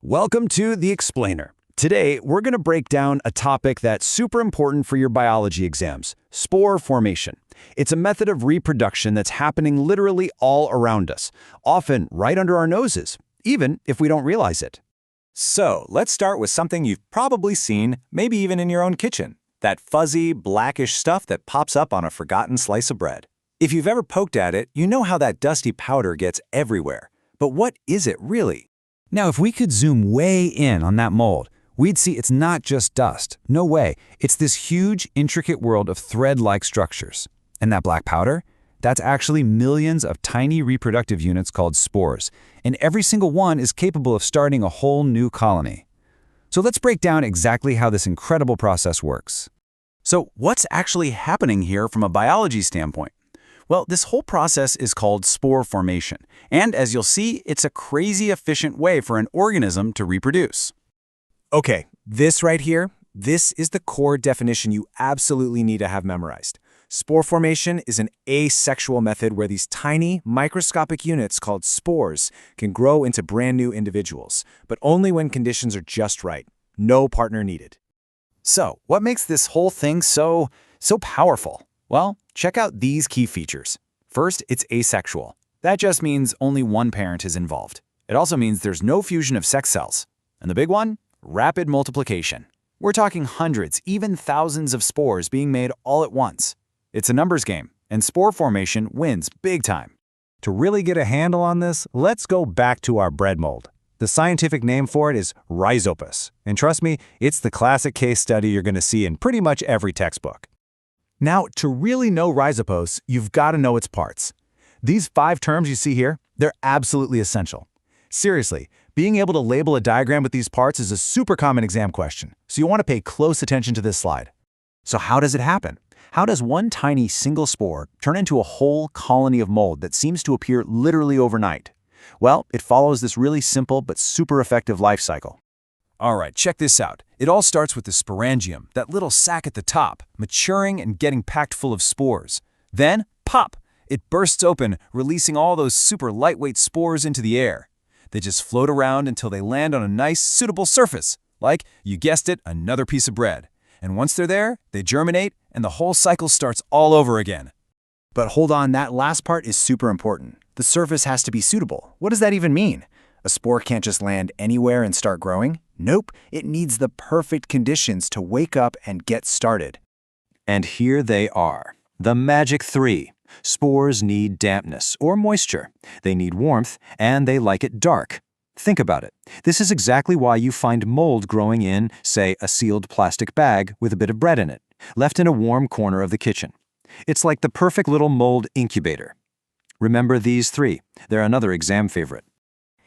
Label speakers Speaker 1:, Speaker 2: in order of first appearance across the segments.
Speaker 1: Welcome to The Explainer. Today, we're going to break down a topic that's super important for your biology exams, spore formation. It's a method of reproduction that's happening literally all around us, often right under our noses, even if we don't realize it.
Speaker 2: So, let's start with something you've probably seen, maybe even in your own kitchen. That fuzzy, blackish stuff that pops up on a forgotten slice of bread. If you've ever poked at it, you know how that dusty powder gets everywhere. But what is it really?
Speaker 1: Now, if we could zoom way in on that mold, we'd see it's not just dust. No way. It's this huge, intricate world of thread-like structures. And that black powder? That's actually millions of tiny reproductive units called spores, and every single one is capable of starting a whole new colony. So let's break down exactly how this incredible process works.
Speaker 2: So, what's actually happening here from a biology standpoint? Well, this whole process is called spore formation, and as you'll see, it's a crazy efficient way for an organism to reproduce. Okay, this right here, this is the core definition you absolutely need to have memorized. Spore formation is an asexual method where these tiny, microscopic units called spores can grow into brand new individuals, but only when conditions are just right. No partner needed.
Speaker 1: So, what makes this whole thing so powerful? Well, check out these key features. First, it's asexual. That just means only one parent is involved. It also means there's no fusion of sex cells. And the big one? Rapid multiplication. We're talking hundreds, even thousands of spores being made all at once. It's a numbers game, and spore formation wins big time.
Speaker 3: To really get a handle on this, let's go back to our bread mold. The scientific name for it is Rhizopus. And trust me, it's the classic case study you're going to see in pretty much every textbook. Now, to really know Rhizopus, you've got to know its parts. These 5 terms you see here, they're absolutely essential. Seriously, being able to label a diagram with these parts is a super common exam question, so you want to pay close attention to this slide. So how does it happen? How does one tiny single spore turn into a whole colony of mold that seems to appear literally overnight? Well, it follows this really simple but super effective life cycle.
Speaker 1: All right, check this out. It all starts with the sporangium, that little sac at the top, maturing and getting packed full of spores. Then, pop! It bursts open, releasing all those super lightweight spores into the air. They just float around until they land on a nice, suitable surface, like, you guessed it, another piece of bread. And once they're there, they germinate, and the whole cycle starts all over again.
Speaker 2: But hold on, that last part is super important. The surface has to be suitable. What does that even mean? A spore can't just land anywhere and start growing? Nope, it needs the perfect conditions to wake up and get started.
Speaker 4: And here they are, the magic 3. Spores need dampness or moisture. They need warmth, and they like it dark. Think about it. This is exactly why you find mold growing in, say, a sealed plastic bag with a bit of bread in it, left in a warm corner of the kitchen. It's like the perfect little mold incubator. Remember these 3. They're another exam favorite.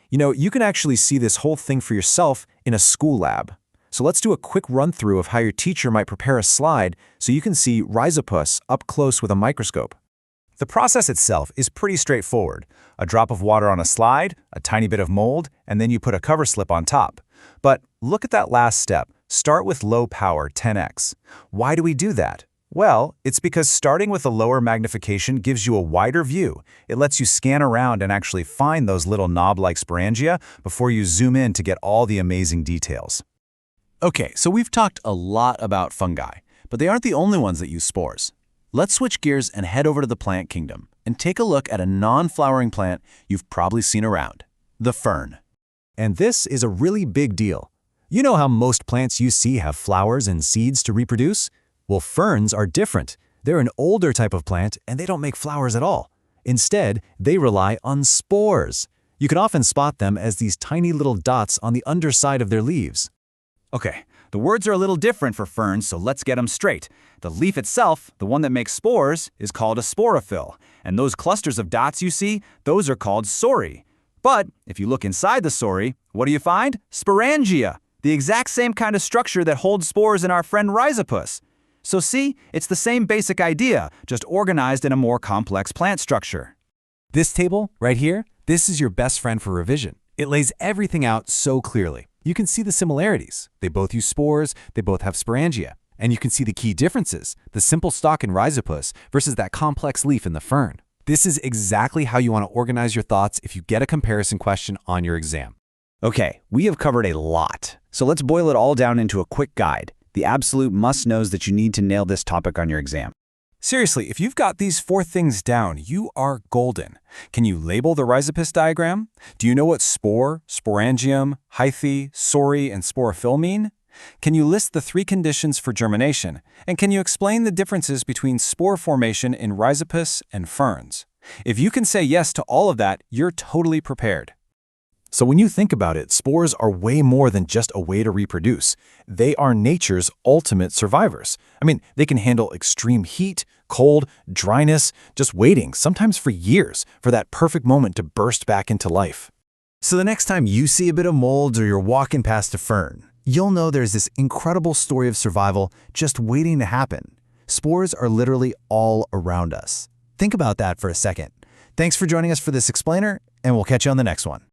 Speaker 3: You know, you can actually see this whole thing for yourself in a school lab. So let's do a quick run-through of how your teacher might prepare a slide so you can see Rhizopus up close with a microscope. The process itself is pretty straightforward. A drop of water on a slide, a tiny bit of mold, and then you put a cover slip on top. But look at that last step. Start with low power, 10x. Why do we do that? Well, it's because starting with a lower magnification gives you a wider view. It lets you scan around and actually find those little knob-like sporangia before you zoom in to get all the amazing details.
Speaker 1: Okay, so we've talked a lot about fungi, but they aren't the only ones that use spores. Let's switch gears and head over to the plant kingdom and take a look at a non-flowering plant you've probably seen around, the fern.
Speaker 3: And this is a really big deal. You know how most plants you see have flowers and seeds to reproduce? Well, ferns are different. They're an older type of plant, and they don't make flowers at all. Instead, they rely on spores. You can often spot them as these tiny little dots on the underside of their leaves.
Speaker 5: Okay, the words are a little different for ferns, so let's get them straight. The leaf itself, the one that makes spores, is called a sporophyll, and those clusters of dots you see, those are called sori. But if you look inside the sori, what do you find? Sporangia, the exact same kind of structure that holds spores in our friend Rhizopus. So see, it's the same basic idea, just organized in a more complex plant structure.
Speaker 3: This table, right here, this is your best friend for revision. It lays everything out so clearly. You can see the similarities. They both use spores, they both have sporangia. And you can see the key differences, the simple stalk in Rhizopus versus that complex leaf in the fern. This is exactly how you want to organize your thoughts if you get a comparison question on your exam.
Speaker 2: Okay, we have covered a lot. So let's boil it all down into a quick guide, the absolute must-knows that you need to nail this topic on your exam.
Speaker 3: Seriously, if you've got these 4 things down, you are golden. Can you label the Rhizopus diagram? Do you know what spore, sporangium, hyphae, sori, and sporophyll mean? Can you list the 3 conditions for germination? And can you explain the differences between spore formation in Rhizopus and ferns? If you can say yes to all of that, you're totally prepared.
Speaker 6: So when you think about it, spores are way more than just a way to reproduce. They are nature's ultimate survivors. I mean, they can handle extreme heat, cold, dryness, just waiting, sometimes for years, for that perfect moment to burst back into life.
Speaker 7: So the next time you see a bit of mold or you're walking past a fern, you'll know there's this incredible story of survival just waiting to happen. Spores are literally all around us. Think about that for a second. Thanks for joining us for this explainer, and we'll catch you on the next one.